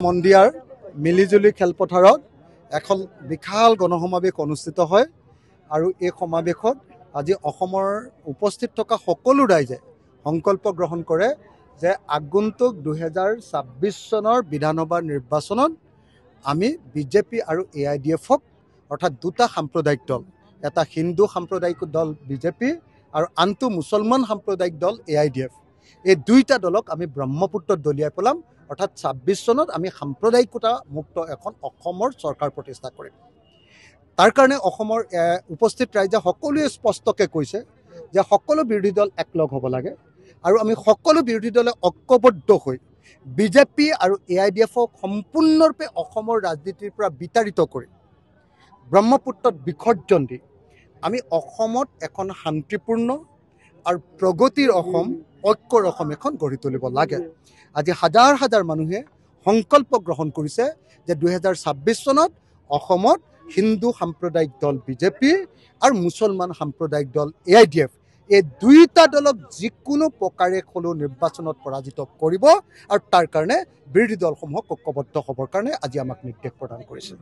মন্দিয়াৰ মিলিজুলি খেলপথাৰত এখন বিশাল গণসমাৱেশ অনুষ্ঠিত হয় আৰু এই সমাৱেশত আজি অসমৰ উপস্থিত থকা সকলো ৰাইজে সংকল্প গ্ৰহণ কৰে যে আগন্তুক 2026 চনৰ বিধানসভা নিৰ্বাচনত আমি বিজেপি আৰু AIDF-ক অৰ্থাৎ দুটা সাম্প্ৰদায়িক দল, এটা হিন্দু সাম্প্ৰদায়িক দল বিজেপি আৰু আনটো মুছলমান সাম্প্ৰদায়িক দল AIDF, এই দুইটা দলক আমি ব্ৰহ্মপুত্ৰত দলিয়াই পেলাম। অৰ্থাৎ 26 চনত আমি সাম্প্ৰদায়িকতা মুক্ত এখন অসমৰ চৰকাৰ প্ৰতিষ্ঠা কৰিম। তাৰ কাৰণে অসমৰ উপস্থিত ৰাইজে সকলোৱে স্পষ্টকৈ কৈছে যে সকলো বিৰোধী দল একলগ হ'ব লাগে আৰু আমি সকলো বিৰোধী দলে ঐক্যবদ্ধ হৈ বিজেপি আৰু AIDF-ক সম্পূৰ্ণৰূপে অসমৰ ৰাজনীতিৰ পৰা বিতাড়িত কৰি ব্ৰহ্মপুত্ৰত বিসৰ্জন দি আমি অসমত এখন শান্তিপূৰ্ণ আৰু প্ৰগতিৰ অসম, ঐক্যৰ অসম এখন গঢ়ি তুলিব লাগে। আজি হাজাৰ হাজাৰ মানুহে সংকল্প গ্ৰহণ কৰিছে যে 2026 চনত অসমত হিন্দু সাম্প্ৰদায়িক দল বিজেপি আৰু মুছলমান সাম্প্ৰদায়িক দল AIDF, এই দুইটা দলক যিকোনো প্ৰকাৰে হ'লেও নিৰ্বাচনত পৰাজিত কৰিব আৰু তাৰ কাৰণে বিৰোধী দলসমূহক ঐক্যবদ্ধ হ'বৰ কাৰণে আজি আমাক নিৰ্দেশ প্ৰদান কৰিছে।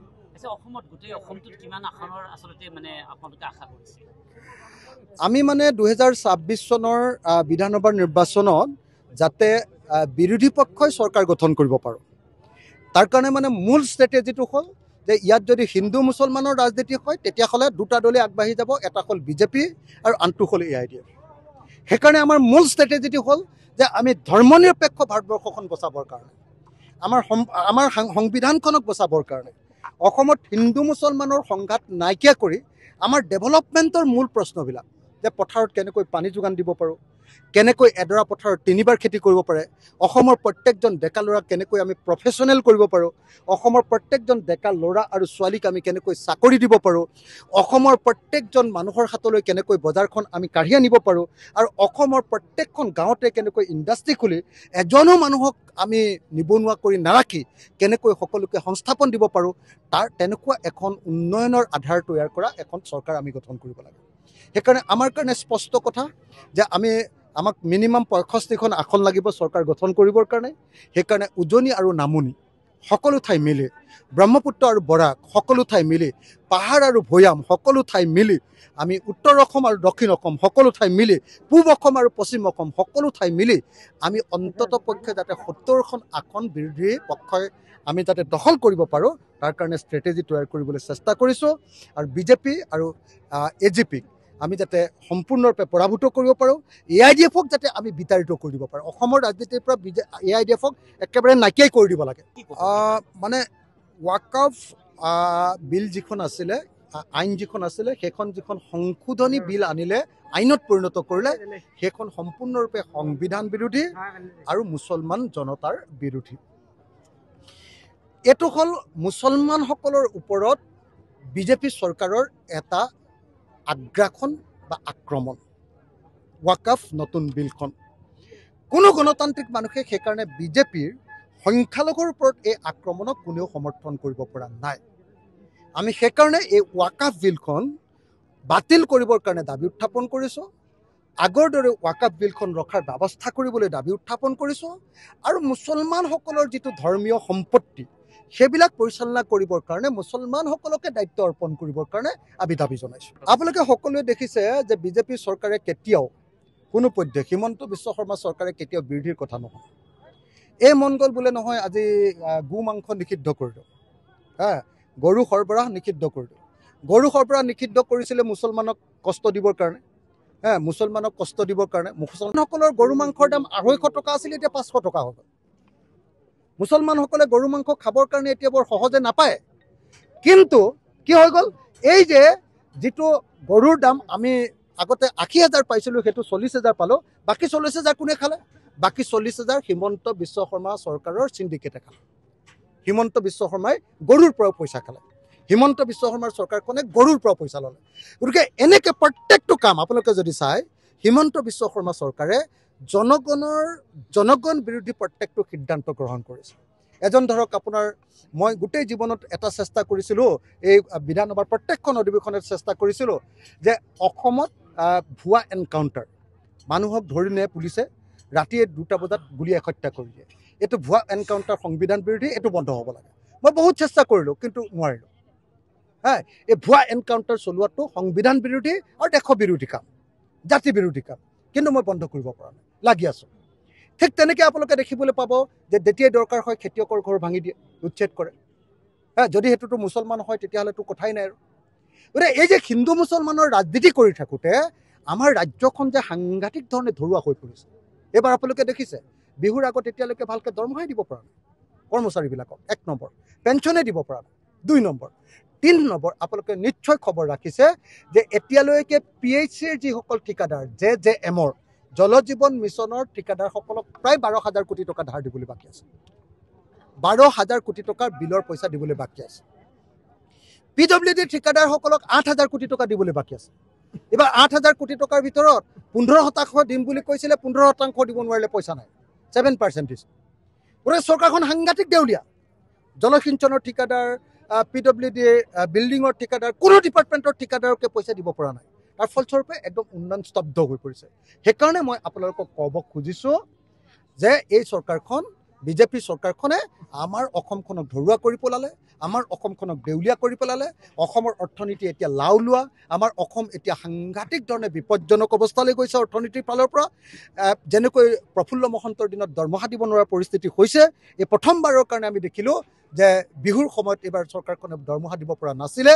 আমি 2026 চনৰ বিধানসভাৰ নিৰ্বাচনত যাতে বিৰোধী পক্ষই চৰকাৰ গঠন কৰিব পাৰোঁ, তাৰ কাৰণে মূল ষ্ট্ৰেটেজিটো হ'ল যে ইয়াত যদি হিন্দু মুছলমানৰ ৰাজনীতি হয় তেতিয়াহ'লে দুটা দলে আগবাঢ়ি যাব, এটা হ'ল বিজেপি আৰু আনটো হ'ল AIDF। সেইকাৰণে আমাৰ মূল ষ্ট্ৰেটেজিটো হ'ল যে আমি ধৰ্মনিৰপেক্ষ ভাৰতবৰ্ষখন বচাবৰ কাৰণে, আমাৰ সংবিধানখনক বচাবৰ কাৰণে, অসমত হিন্দু মুছলমানৰ সংঘাত নাইকিয়া কৰি আমাৰ ডেভেলপমেণ্টৰ মূল প্ৰশ্নবিলাক, যে পথাৰত কেনেকৈ পানী যোগান দিব পাৰোঁ, কেনেকৈ এডৰা পথাৰত 3বাৰ খেতি কৰিব পাৰে, অসমৰ প্ৰত্যেকজন ডেকা ল'ৰাক কেনেকৈ আমি প্ৰফেশ্যনেল কৰিব পাৰোঁ, অসমৰ প্ৰত্যেকজন ডেকা ল'ৰা আৰু ছোৱালীক আমি কেনেকৈ চাকৰি দিব পাৰোঁ, অসমৰ প্ৰত্যেকজন মানুহৰ হাতলৈ কেনেকৈ বজাৰখন আমি কাঢ়ি আনিব পাৰোঁ আৰু অসমৰ প্ৰত্যেকখন গাঁৱতে কেনেকৈ ইণ্ডাষ্ট্ৰি খুলি এজনো মানুহক আমি নিবনুৱা কৰি নাৰাখি কেনেকৈ সকলোকে সংস্থাপন দিব পাৰোঁ, তেনেকুৱা এখন উন্নয়নৰ আধাৰ তৈয়াৰ কৰা এখন চৰকাৰ আমি গঠন কৰিব লাগে। সেইকাৰণে আমাৰ কাৰণে স্পষ্ট কথা যে আমাক মিনিমাম 65খন আসন লাগিব চৰকাৰ গঠন কৰিবৰ কাৰণে। সেইকাৰণে উজনি আৰু নামনি সকলো ঠাই মিলি, ব্ৰহ্মপুত্ৰ আৰু বৰাক সকলো ঠাই মিলি, পাহাৰ আৰু ভৈয়াম সকলো ঠাই মিলি, আমি উত্তৰ অসম আৰু দক্ষিণ অসম সকলো ঠাই মিলি, পূব অসম আৰু পশ্চিম অসম সকলো ঠাই মিলি আমি অন্তত পক্ষে যাতে 70খন আসন বিৰোধী পক্ষই আমি যাতে দখল কৰিব পাৰোঁ তাৰ কাৰণে ষ্ট্ৰেটেজি তৈয়াৰ কৰিবলৈ চেষ্টা কৰিছোঁ। আৰু বিজেপি আৰু AGP-ক আমি যাতে সম্পূৰ্ণৰূপে পৰাভূত কৰিব পাৰোঁ, AIDF-ক যাতে আমি বিতাড়িত কৰি দিব পাৰোঁ, অসমৰ ৰাজনীতিৰ পৰা AIDF-ক একেবাৰে নাইকিয়াই কৰি দিব লাগে। ৱাকফ বিল যিখন আছিলে, আইন যিখন আছিলে, সেইখন যিখন সংশোধনী বিল আনিলে, আইনত পৰিণত কৰিলে, সেইখন সম্পূৰ্ণৰূপে সংবিধান বিৰোধী আৰু মুছলমান জনতাৰ বিৰোধী। এইটো হ'ল মুছলমানসকলৰ ওপৰত বিজেপি চৰকাৰৰ এটা আগ্ৰাসন বা আক্ৰমণ। ৱাকফ নতুন বিলখন কোনো গণতান্ত্ৰিক মানুহে সেইকাৰণে বিজেপিৰ সংখ্যালঘুৰ ওপৰত এই আক্ৰমণক কোনেও সমৰ্থন কৰিব পৰা নাই। আমি সেইকাৰণে এই ৱাকফ বিলখন বাতিল কৰিবৰ কাৰণে দাবী উত্থাপন কৰিছোঁ, আগৰ দৰে ৱাকফ বিলখন ৰখাৰ ব্যৱস্থা কৰিবলৈ দাবী উত্থাপন কৰিছোঁ আৰু মুছলমানসকলৰ যিটো ধৰ্মীয় সম্পত্তি সেইবিলাক পৰিচালনা কৰিবৰ কাৰণে মুছলমানসকলকে দায়িত্ব অৰ্পণ কৰিবৰ কাৰণে আমি দাবী জনাইছোঁ। আপোনালোকে সকলোৱে দেখিছে যে বিজেপি চৰকাৰে কেতিয়াও কোনো পধ্যে, হিমন্ত বিশ্ব শৰ্মা চৰকাৰে কেতিয়াও বিৰোধীৰ কথা নহয়। এই মন গ'ল বোলে নহয় আজি গো মাংস নিষিদ্ধ কৰিলোঁ, গৰু সৰবৰাহ নিষিদ্ধ কৰিলোঁ। গৰু সৰবৰাহ নিষিদ্ধ কৰিছিলে মুছলমানক কষ্ট দিবৰ কাৰণে, মুছলমানক কষ্ট দিবৰ কাৰণে। মুছলমানসকলৰ গৰু মাংসৰ দাম 250 টকা আছিলে, এতিয়া 500 টকা হৈ গ'ল। মুছলমানসকলে গৰু মাংস খাবৰ কাৰণে এতিয়া বৰ সহজে নাপায়। কিন্তু কি হৈ গ'ল, এই যে যিটো গৰুৰ দাম আমি আগতে 80,000 পাইছিলোঁ, সেইটো 40,000 পালোঁ। বাকী 40,000 কোনে খালে? বাকী 40,000 হিমন্ত বিশ্ব শৰ্মা চৰকাৰৰ চিণ্ডিকেটে খালে। হিমন্ত বিশ্ব শৰ্মাই গৰুৰ পৰাও পইচা খালে, হিমন্ত বিশ্ব শৰ্মাৰ চৰকাৰখনে গৰুৰ পৰা পইচা ল'লে। গতিকে এনেকৈ প্ৰত্যেকটো কাম আপোনালোকে যদি চায়, হিমন্ত বিশ্ব শৰ্মা চৰকাৰে জনগণ বিৰোধী প্ৰত্যেকটো সিদ্ধান্ত গ্ৰহণ কৰিছে। এজন ধৰক আপোনাৰ মই গোটেই জীৱনত এটা চেষ্টা কৰিছিলোঁ, এই বিধানসভাৰ প্ৰত্যেকখন অধিৱেশনত চেষ্টা কৰিছিলোঁ যে অসমত ভুৱা এনকাউণ্টাৰ, মানুহক ধৰি নিয়ে পুলিচে, ৰাতিয়ে 2টা বজাত গুলীয়াই হত্যা কৰি দিয়ে, এইটো ভুৱা এনকাউণ্টাৰ সংবিধান বিৰোধী, এইটো বন্ধ হ'ব লাগে। মই বহুত চেষ্টা কৰিলোঁ কিন্তু নোৱাৰিলোঁ। এই ভুৱা এনকাউণ্টাৰ চলোৱাটো সংবিধান বিৰোধী আৰু দেশ বিৰোধী কাম, জাতি বিৰোধী কাম, কিন্তু মই বন্ধ কৰিব পৰা নাই, লাগি আছোঁ। ঠিক তেনেকৈ আপোনালোকে দেখিবলৈ পাব যে যেতিয়াই দৰকাৰ হয় খেতিয়কৰ ঘৰ ভাঙি দিয়ে, উচ্ছেদ কৰে। যদি সেইটোতো মুছলমান হয় তেতিয়াহ'লেতো কথাই নাই আৰু। গতিকে এই যে হিন্দু মুছলমানৰ ৰাজনীতি কৰি থাকোঁতে আমাৰ ৰাজ্যখন যে সাংঘাতিক ধৰণে ধৰুৱা হৈ পৰিছে। এইবাৰ আপোনালোকে দেখিছে বিহুৰ আগত এতিয়ালৈকে ভালকৈ দৰমহাই দিব পৰা নাই কৰ্মচাৰীবিলাকক, 1 নম্বৰ। পেঞ্চনে দিব পৰা নাই, 2 নম্বৰ। 3 নম্বৰ, আপোনালোকে নিশ্চয় খবৰ ৰাখিছে যে এতিয়ালৈকে PHCৰ যিসকল ঠিকাদাৰ, JJMৰ জল জীৱন মিছনৰ ঠিকাদাৰসকলক প্ৰায় 12,000 কোটি টকা ধাৰ দিবলৈ বাকী আছে। 12,000 কোটি টকাৰ বিলৰ পইচা দিবলৈ বাকী আছে। PWD ঠিকাদাৰসকলক 8,000 কোটি টকা দিবলৈ বাকী আছে। এইবাৰ 8,000 কোটি টকাৰ ভিতৰত 15% দিম বুলি কৈছিলে, 15% দিব নোৱাৰিলে, পইচা নাই, 7% দিছে। গতিকে চৰকাৰখন সাংঘাতিক দেউলীয়া। জলসিঞ্চনৰ ঠিকাদাৰ, PWD বিল্ডিঙৰ ঠিকাদাৰ, কোনো ডিপাৰ্টমেণ্টৰ ঠিকাদাৰকে পইচা দিব পৰা নাই। তাৰ ফলস্বৰূপে একদম উন্নয়ন স্তব্ধ হৈ পৰিছে। সেইকাৰণে মই আপোনালোকক ক'ব খুজিছোঁ যে এই চৰকাৰখন, বিজেপি চৰকাৰখনে আমাৰ অসমখনক ধৰুৱা কৰি পেলালে, আমাৰ অসমখনক দেউলীয়া কৰি পেলালে। অসমৰ অৰ্থনীতি এতিয়া লাও লোৱা, আমাৰ অসম এতিয়া সাংঘাতিক ধৰণে বিপদজনক অৱস্থালৈ গৈছে অৰ্থনীতিৰ ফালৰ পৰা। যেনেকৈ প্ৰফুল্ল মহন্তৰ দিনত দৰমহা দিব নোৱাৰা পৰিস্থিতি হৈছে, এই প্ৰথমবাৰৰ কাৰণে আমি দেখিলোঁ যে বিহুৰ সময়ত এইবাৰ চৰকাৰখনে দৰমহা দিব পৰা নাছিলে।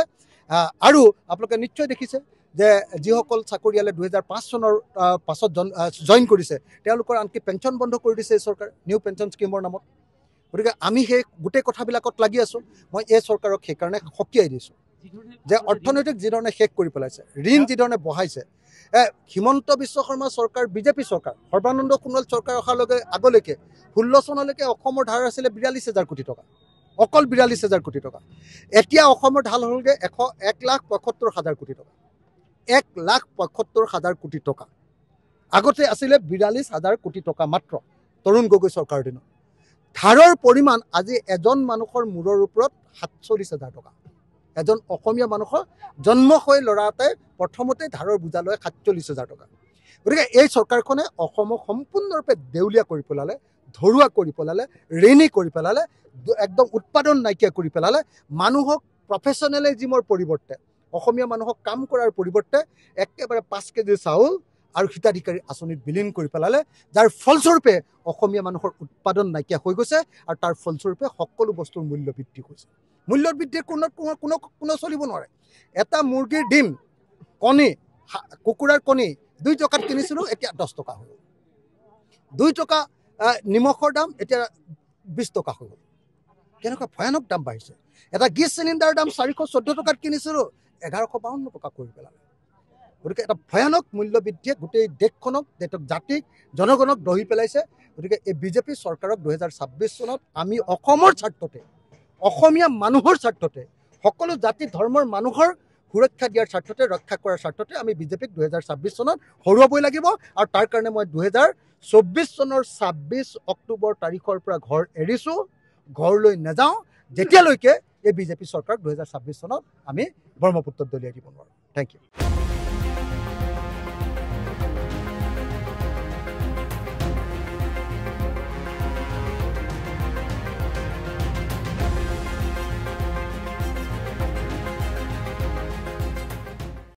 আৰু আপোনালোকে নিশ্চয় দেখিছে যে যিসকল চাকৰিয়ালে 2005 চনৰ পাছত জইন কৰিছে তেওঁলোকৰ আনকি পেঞ্চন বন্ধ কৰি দিছে এই চৰকাৰে, নিউ পেঞ্চন স্কিমৰ নামত। গতিকে আমি সেই গোটেই কথাবিলাকত লাগি আছোঁ। মই এই চৰকাৰক সেইকাৰণে সকীয়াই দিছোঁ যে অৰ্থনৈতিক যিধৰণে শেষ কৰি পেলাইছে, ঋণ যিধৰণে বঢ়াইছে। হিমন্ত বিশ্ব শৰ্মা চৰকাৰ, বিজেপি চৰকাৰ, সৰ্বানন্দ সোণোৱাল চৰকাৰ অহাৰ আগলৈকে 16 চনলৈকে অসমৰ ধাৰ আছিলে 42,000 কোটি টকা, অকল 42,000 কোটি টকা। এতিয়া অসমৰ ধাৰ হ'লগৈ 1,75,000 কোটি টকা, 1,75,000 কোটি টকা। আগতে আছিলে 42,000 কোটি টকা মাত্ৰ তৰুণ গগৈ চৰকাৰৰ দিনত। ধাৰৰ পৰিমাণ আজি এজন মানুহৰ মূৰৰ ওপৰত 47,000 টকা। এজন অসমীয়া মানুহৰ জন্ম হৈ ল'ৰা এটাই প্ৰথমতে ধাৰৰ বোজা লয় 47,000 টকা। গতিকে এই চৰকাৰখনে অসমক সম্পূৰ্ণৰূপে দেউলীয়া কৰি পেলালে, ধৰুৱা কৰি পেলালে, ঋণী কৰি পেলালে, একদম উৎপাদন নাইকিয়া কৰি পেলালে। মানুহক প্ৰফেচনেলিজিমৰ পৰিৱৰ্তে, অসমীয়া মানুহক কাম কৰাৰ পৰিৱৰ্তে একেবাৰে 5 কেজি চাউল আৰু হিতাধিকাৰী আঁচনিত বিলীন কৰি পেলালে, যাৰ ফলস্বৰূপে অসমীয়া মানুহৰ উৎপাদন নাইকিয়া হৈ গৈছে আৰু তাৰ ফলস্বৰূপে সকলো বস্তুৰ মূল্য বৃদ্ধি হৈছে। মূল্য বৃদ্ধিৰ কোনো চলিব নোৱাৰে। এটা মুৰ্গীৰ ডিম, কণী, কুকুৰাৰ কণী 2 টকাত কিনিছিলোঁ, এতিয়া 10 টকা হৈ গ'ল। 2 টকা নিমখৰ দাম এতিয়া 20 টকা হৈ গ'ল। কেনেকুৱা ভয়ানক দাম বাঢ়িছে। এটা গেছ চিলিণ্ডাৰৰ দাম 414 টকাত কিনিছিলোঁ, 1152 টকা কৰি পেলালে। গতিকে এটা ভয়ানক মূল্য বৃদ্ধিয়ে গোটেই দেশখনক, জাতিক, জনগণক দহি পেলাইছে। গতিকে এই বিজেপি চৰকাৰক 2026 চনত আমি অসমৰ স্বাৰ্থতে, অসমীয়া মানুহৰ স্বাৰ্থতে, সকলো জাতি ধৰ্মৰ মানুহৰ সুৰক্ষা দিয়াৰ স্বাৰ্থতে, ৰক্ষা কৰাৰ স্বাৰ্থতে আমি বিজেপিক 2026 চনত হৰুৱাবই লাগিব। আৰু তাৰ কাৰণে মই 2024 চনৰ 26 অক্টোবৰ তাৰিখৰ পৰা ঘৰ এৰিছোঁ, ঘৰলৈ নাযাওঁ যেতিয়ালৈকে এই বিজেপি চৰকাৰক 2026 চনত আমি ব্ৰহ্মপুত্ৰত দলিয়াই দিব নোৱাৰোঁ। Thank U.